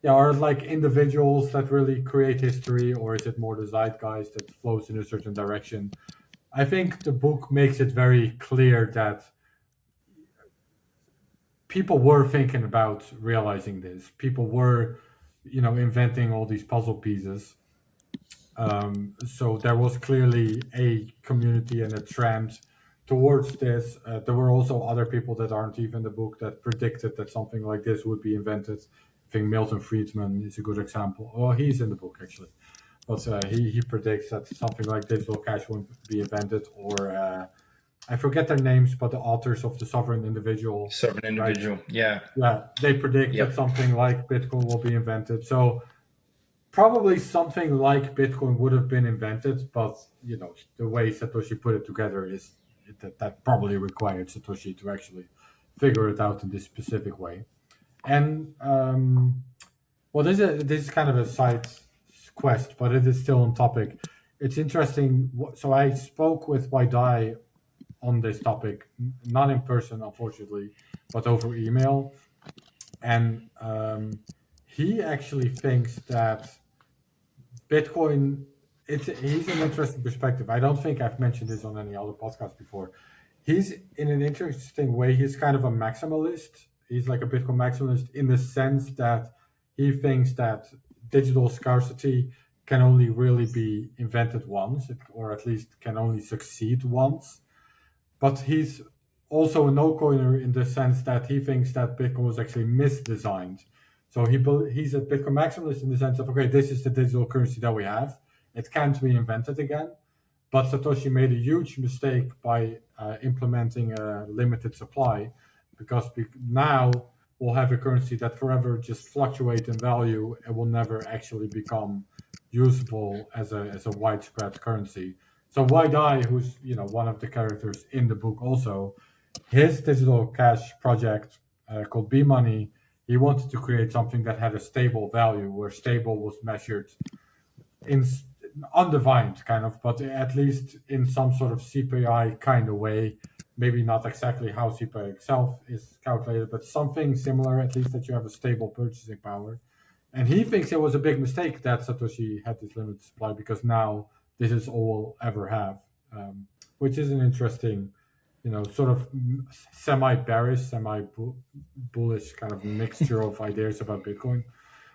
Are like individuals that really create history, or is it more the zeitgeist that flows in a certain direction? I think the book makes it very clear that people were thinking about realizing this. People were, inventing all these puzzle pieces. So there was clearly a community and a trend towards this. There were also other people that aren't even in the book that predicted that something like this would be invented. I think Milton Friedman is a good example. Well, he's in the book actually, but he predicts that something like digital cash won't be invented, or I forget their names, but the authors of the Sovereign Individual. Right? Yeah, they predict that something like Bitcoin will be invented. So probably something like Bitcoin would have been invented, but the way Satoshi put it together is that probably required Satoshi to actually figure it out in this specific way. And well, this is kind of a side quest, but it is still on topic. It's interesting. So I spoke with Waidai on this topic, not in person, unfortunately, but over email. And he actually thinks that Bitcoin, he's an interesting perspective. I don't think I've mentioned this on any other podcast before. He's in an interesting way, he's kind of a maximalist. He's like a Bitcoin maximalist in the sense that he thinks that digital scarcity can only really be invented once, or at least can only succeed once. But he's also a no-coiner in the sense that he thinks that Bitcoin was actually misdesigned. So he's a Bitcoin maximalist in the sense of, okay, this is the digital currency that we have. It can't be invented again. But Satoshi made a huge mistake by implementing a limited supply, because now we'll have a currency that forever just fluctuates in value and will never actually become usable as a widespread currency. So Waidai, who's one of the characters in the book also, his digital cash project called B-Money, he wanted to create something that had a stable value, where stable was measured in undefined kind of, but at least in some sort of CPI kind of way. Maybe not exactly how CPI itself is calculated, but something similar, at least that you have a stable purchasing power. And he thinks it was a big mistake that Satoshi had this limited supply, because now this is all we'll ever have, which is an interesting, sort of semi-bearish, semi-bullish kind of mixture of ideas about Bitcoin.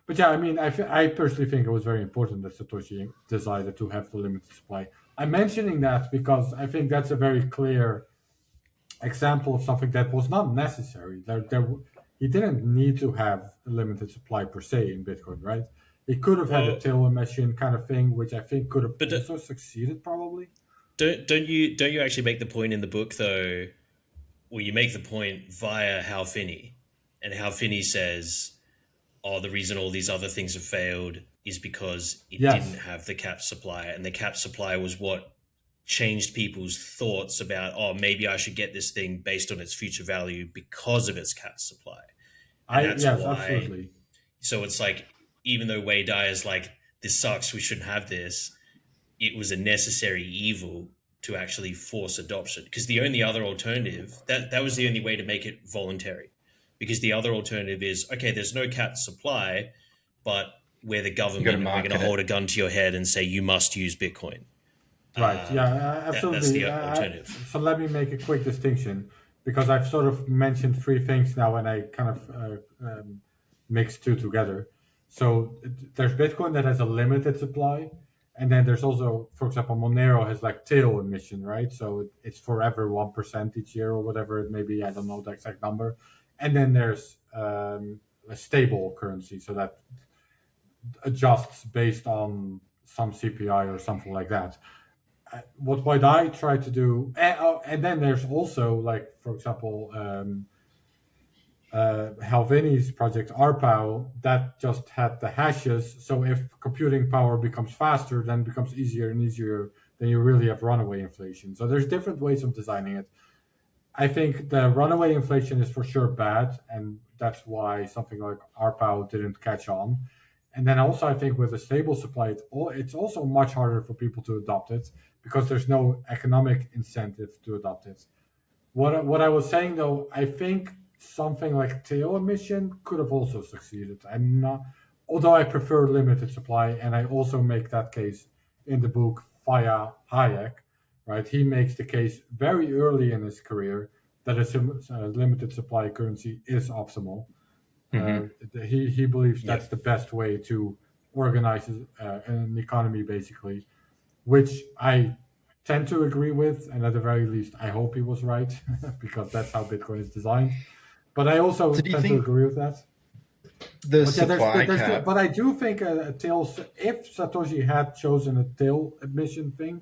But yeah, I mean, I personally think it was very important that Satoshi decided to have the limited supply. I'm mentioning that because I think that's a very clear example of something that was not necessary. He didn't need to have a limited supply per se in Bitcoin, right? He could have had a Taylor machine kind of thing, which I think could have also succeeded probably. Don't you actually make the point in the book though? Well, you make the point via Hal Finney, and Hal Finney says, the reason all these other things have failed is because it didn't have the cap supply, and the cap supply was what changed people's thoughts about, maybe I should get this thing based on its future value because of its cap supply. And that's why. Absolutely. So it's like, even though Wei Dai is like, this sucks, we shouldn't have this, it was a necessary evil to actually force adoption. Because the only other alternative, that was the only way to make it voluntary. Because the other alternative is, okay, there's no cap supply, but we're the government and we're going to hold a gun to your head and say you must use Bitcoin. Right. Absolutely. That's the alternative. So let me make a quick distinction, because I've sort of mentioned three things now, and I kind of mixed two together. So there's Bitcoin that has a limited supply, and then there's also, for example, Monero has like tail emission, right? So it's forever 1% each year or whatever it may be. I don't know the exact number. And then there's a stable currency, so that adjusts based on some CPI or something like that. What I try to do, and then there's also, like, for example, Hal Finney's project RPow, that just had the hashes. So if computing power becomes faster, then it becomes easier and easier, then you really have runaway inflation. So there's different ways of designing it. I think the runaway inflation is for sure bad, and that's why something like RPow didn't catch on. And then also, I think with a stable supply, it's also much harder for people to adopt it, because there's no economic incentive to adopt it. What I was saying though, I think something like tail emission could have also succeeded. Although I prefer limited supply, and I also make that case in the book via Hayek, right? He makes the case very early in his career that a limited supply currency is optimal. Mm-hmm. He believes that's the best way to organize an economy, basically, which I tend to agree with, and at the very least, I hope he was right, because that's how Bitcoin is designed. But I also tend to agree with that. But I do think if Satoshi had chosen a tail emission thing,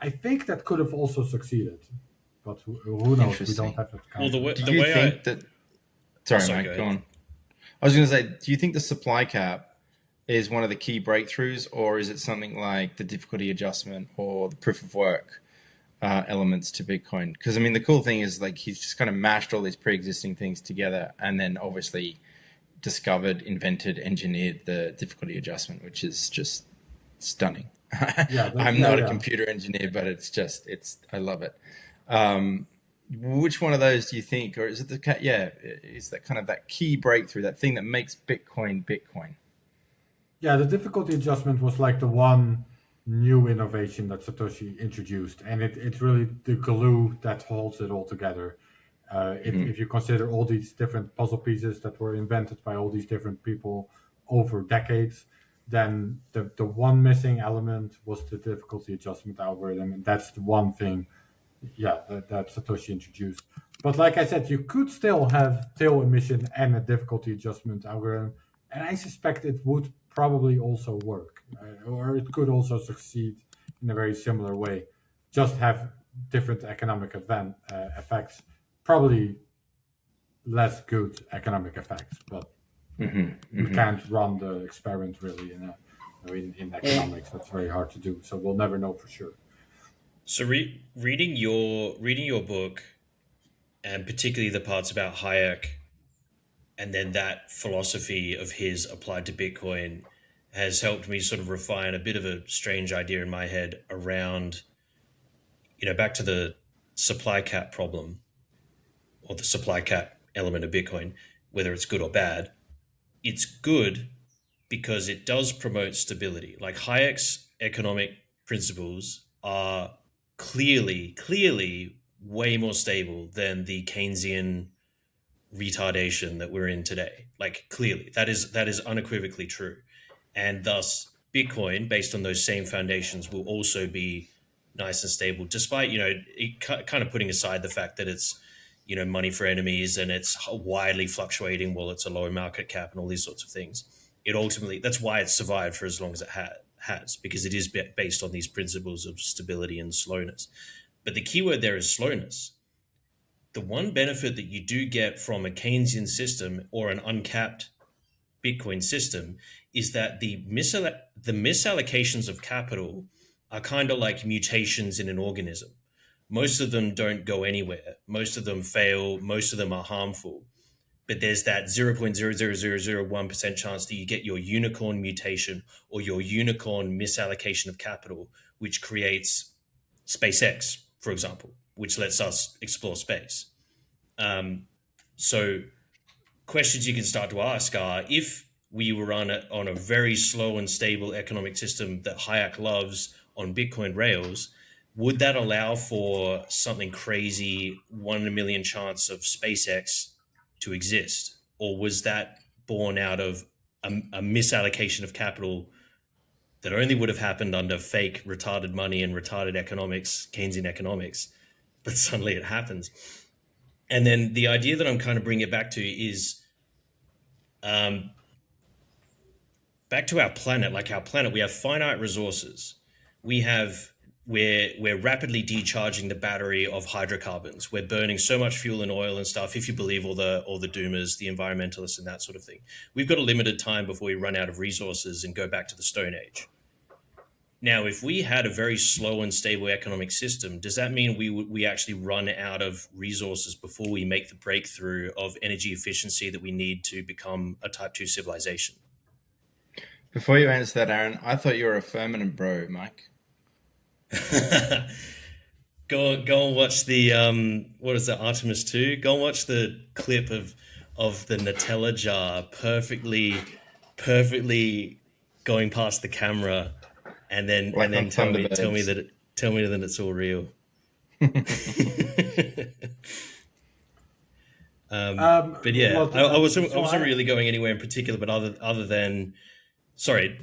I think that could have also succeeded. But who knows? We don't have that. Well, do you think that? Sorry, Mike, go on. I was going to say, do you think the supply cap is one of the key breakthroughs, or is it something like the difficulty adjustment or the proof of work? elements to Bitcoin. Because I mean, the cool thing is like he's just kind of mashed all these pre-existing things together, and then obviously discovered, invented, engineered the difficulty adjustment, which is just stunning. I'm not a computer engineer, but I love it. Which one of those do you think, or is it is that kind of that key breakthrough, that thing that makes Bitcoin Bitcoin? Yeah, the difficulty adjustment was like the one new innovation that Satoshi introduced, and it's really the glue that holds it all together. If you consider all these different puzzle pieces that were invented by all these different people over decades, then the one missing element was the difficulty adjustment algorithm, and that's the one thing, that Satoshi introduced. But like I said, you could still have tail emission and a difficulty adjustment algorithm, and I suspect it would probably also work, or it could also succeed in a very similar way. Just have different economic effects. Probably less good economic effects, but you can't run the experiment really in economics. That's very hard to do. So we'll never know for sure. So reading your book, and particularly the parts about Hayek, and then that philosophy of his applied to Bitcoin, has helped me sort of refine a bit of a strange idea in my head around, back to the supply cap problem, or the supply cap element of Bitcoin, whether it's good or bad. It's good because it does promote stability. Like Hayek's economic principles are clearly way more stable than the Keynesian retardation that we're in today. Like clearly, that is unequivocally true. And thus Bitcoin, based on those same foundations, will also be nice and stable, despite, it kind of putting aside the fact that it's, money for enemies and it's widely fluctuating while it's a low market cap and all these sorts of things. It ultimately, that's why it's survived for as long as it has, because it is based on these principles of stability and slowness. But the key word there is slowness. The one benefit that you do get from a Keynesian system or an uncapped Bitcoin system is that the misallocations of capital are kind of like mutations in an organism. Most of them don't go anywhere. Most of them fail. Most of them are harmful. But there's that 0.00001% chance that you get your unicorn mutation or your unicorn misallocation of capital, which creates SpaceX, for example, which lets us explore space. So questions you can start to ask are, if we were on a very slow and stable economic system that Hayek loves on Bitcoin rails, would that allow for something crazy, 1 in a million chance of SpaceX to exist? Or was that born out of a misallocation of capital that only would have happened under fake retarded money and retarded economics, Keynesian economics, but suddenly it happens? And then the idea that I'm kind of bringing it back to is back to our planet. Like our planet, we have finite resources. We're rapidly decharging the battery of hydrocarbons. We're burning so much fuel and oil and stuff, if you believe all the doomers, the environmentalists and that sort of thing. We've got a limited time before we run out of resources and go back to the Stone Age. Now, if we had a very slow and stable economic system, does that mean we actually run out of resources before we make the breakthrough of energy efficiency that we need to become a type 2 civilization? Before you answer that, Aaron, I thought you were a firmament bro, Mike. Go and watch the what is it, Artemis 2? Go and watch the clip of the Nutella jar perfectly going past the camera, and then tell me that it's all real. But yeah, I wasn't really going anywhere in particular, but other than, sorry,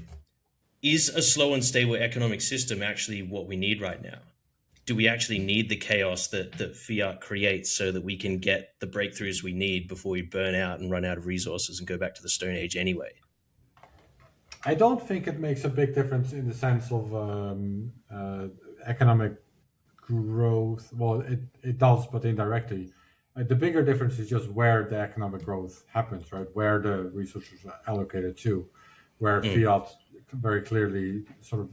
is a slow and stable economic system actually what we need right now? Do we actually need the chaos that fiat creates so that we can get the breakthroughs we need before we burn out and run out of resources and go back to the Stone Age anyway? I don't think it makes a big difference in the sense of economic growth. Well, it does, but indirectly. The bigger difference is just where the economic growth happens, right? Where the resources are allocated to, where fiat very clearly sort of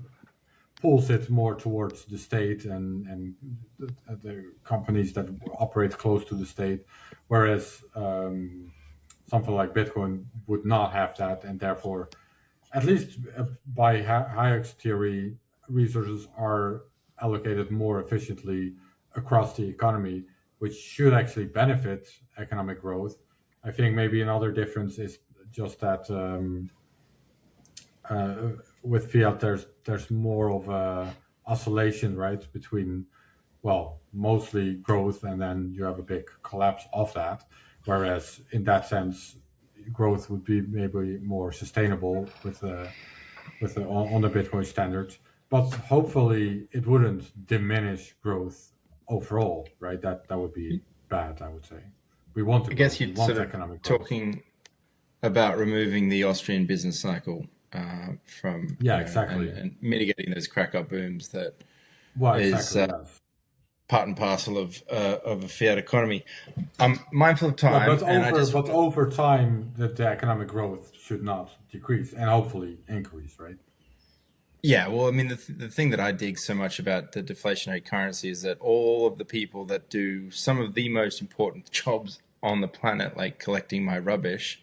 pulls it more towards the state and the companies that operate close to the state, whereas something like Bitcoin would not have that, and therefore, at least by Hayek's theory, resources are allocated more efficiently across the economy, which should actually benefit economic growth. I think maybe another difference is just that with fiat, there's more of a oscillation, right, between, well, mostly growth, and then you have a big collapse of that. Whereas in that sense, growth would be maybe more sustainable on the Bitcoin standards. But hopefully, it wouldn't diminish growth overall, right? That would be bad, I would say. We want to. I guess we you'd want sort of economic growth. talking about removing the Austrian business cycle from exactly, and mitigating those crack-up booms that exactly, is part and parcel of a fiat economy. I'm mindful of time, but over time, the economic growth should not decrease and hopefully increase, right? Yeah, well, I mean, the thing that I dig so much about the deflationary currency is that all of the people that do some of the most important jobs on the planet, like collecting my rubbish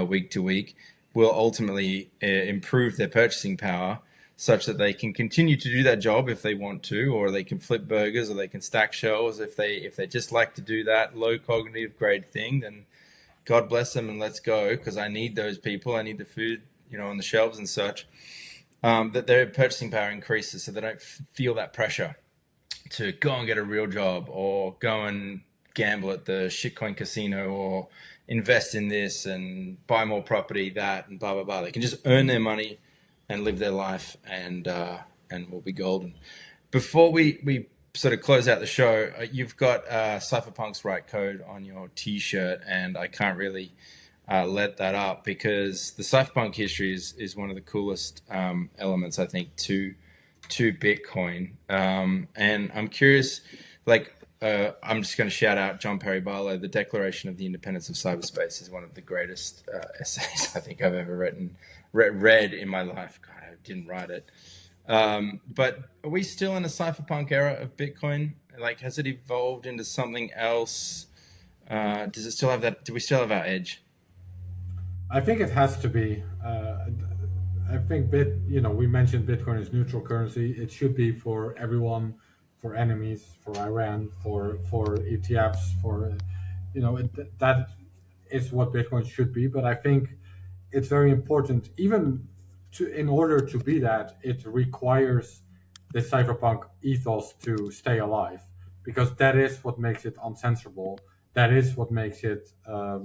week to week, will ultimately improve their purchasing power such that they can continue to do that job if they want to, or they can flip burgers, or they can stack shelves if they just like to do that low cognitive grade thing. Then God bless them and let's go, because I need those people. I need the food, on the shelves and such. That their purchasing power increases, so they don't feel that pressure to go and get a real job, or go and gamble at the shitcoin casino, or invest in this and buy more property, that, and blah blah blah. They can just earn their money and live their life, and we'll be golden. Before we sort of close out the show, you've got Cypherpunk's Right Code on your T-shirt, and I can't really let that up, because the Cypherpunk history is one of the coolest elements, I think, to Bitcoin. And I'm curious, I'm just going to shout out John Perry Barlow. The Declaration of the Independence of Cyberspace is one of the greatest essays I think I've ever read in my life. God, I didn't write it. But are we still in a cypherpunk era of Bitcoin? Has it evolved into something else? Does it still have that? Do we still have our edge? I think it has to be. I think we mentioned Bitcoin is neutral currency. It should be for everyone, for enemies, for Iran, for ETFs, that is what Bitcoin should be. But I think it's very important, in order to be that, it requires the cypherpunk ethos to stay alive, because that is what makes it uncensorable. That is what makes it a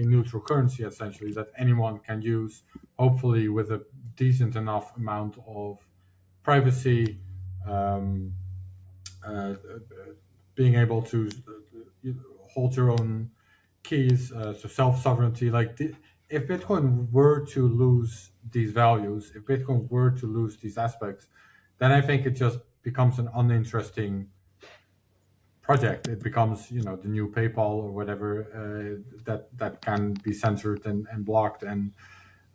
neutral currency, essentially, that anyone can use, hopefully with a decent enough amount of privacy, being able to hold your own keys, so self-sovereignty. If Bitcoin were to lose these values, if Bitcoin were to lose these aspects, then I think it just becomes an uninteresting project. It becomes, the new PayPal or whatever, that can be censored and blocked. And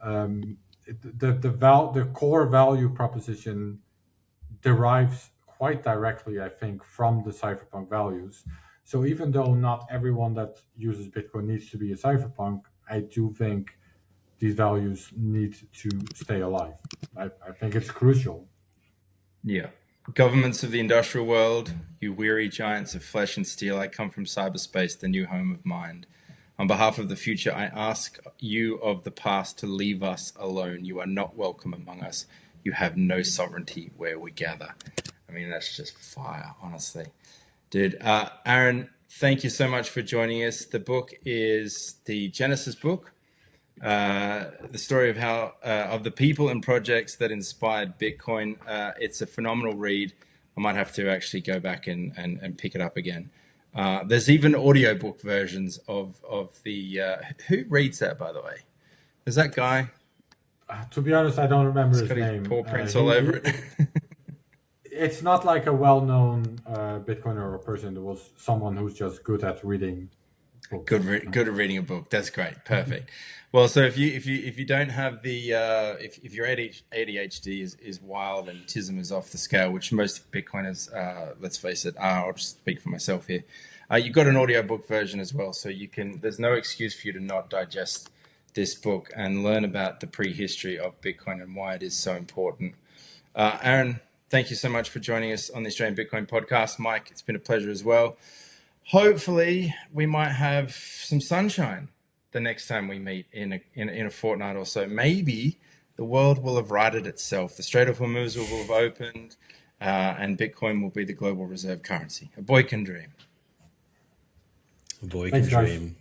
the core value proposition derives quite directly, I think, from the cypherpunk values. So even though not everyone that uses Bitcoin needs to be a cypherpunk, I do think these values need to stay alive. I think it's crucial. Yeah. Governments of the industrial world, you weary giants of flesh and steel, I come from cyberspace, the new home of mind. On behalf of the future, I ask you of the past to leave us alone. You are not welcome among us. You have no sovereignty where we gather. I mean, that's just fire, honestly. Dude, Aaron, thank you so much for joining us. The book is the Genesis book, the story of how of the people and projects that inspired Bitcoin. It's a phenomenal read. I might have to actually go back and pick it up again. There's even audiobook versions of the... who reads that, by the way? Is that guy? To be honest, I don't remember his name. Paw prints all over it. It's not like a well-known Bitcoiner or person. There was someone who's just good at reading books. Good at reading a book. That's great. Perfect. Well, so if you don't have the if your ADHD is wild and autism is off the scale, which most Bitcoiners, let's face it, are. I'll just speak for myself here. You've got an audiobook version as well, so you can. There's no excuse for you to not digest this book and learn about the prehistory of Bitcoin and why it is so important. Aaron, thank you so much for joining us on the Australian Bitcoin podcast. Mike, it's been a pleasure as well. Hopefully, we might have some sunshine the next time we meet in a fortnight or so. Maybe the world will have righted itself. The Strait of Hormuz will have opened, and Bitcoin will be the global reserve currency. A boy can dream. A boy Thanks, can guys. dream.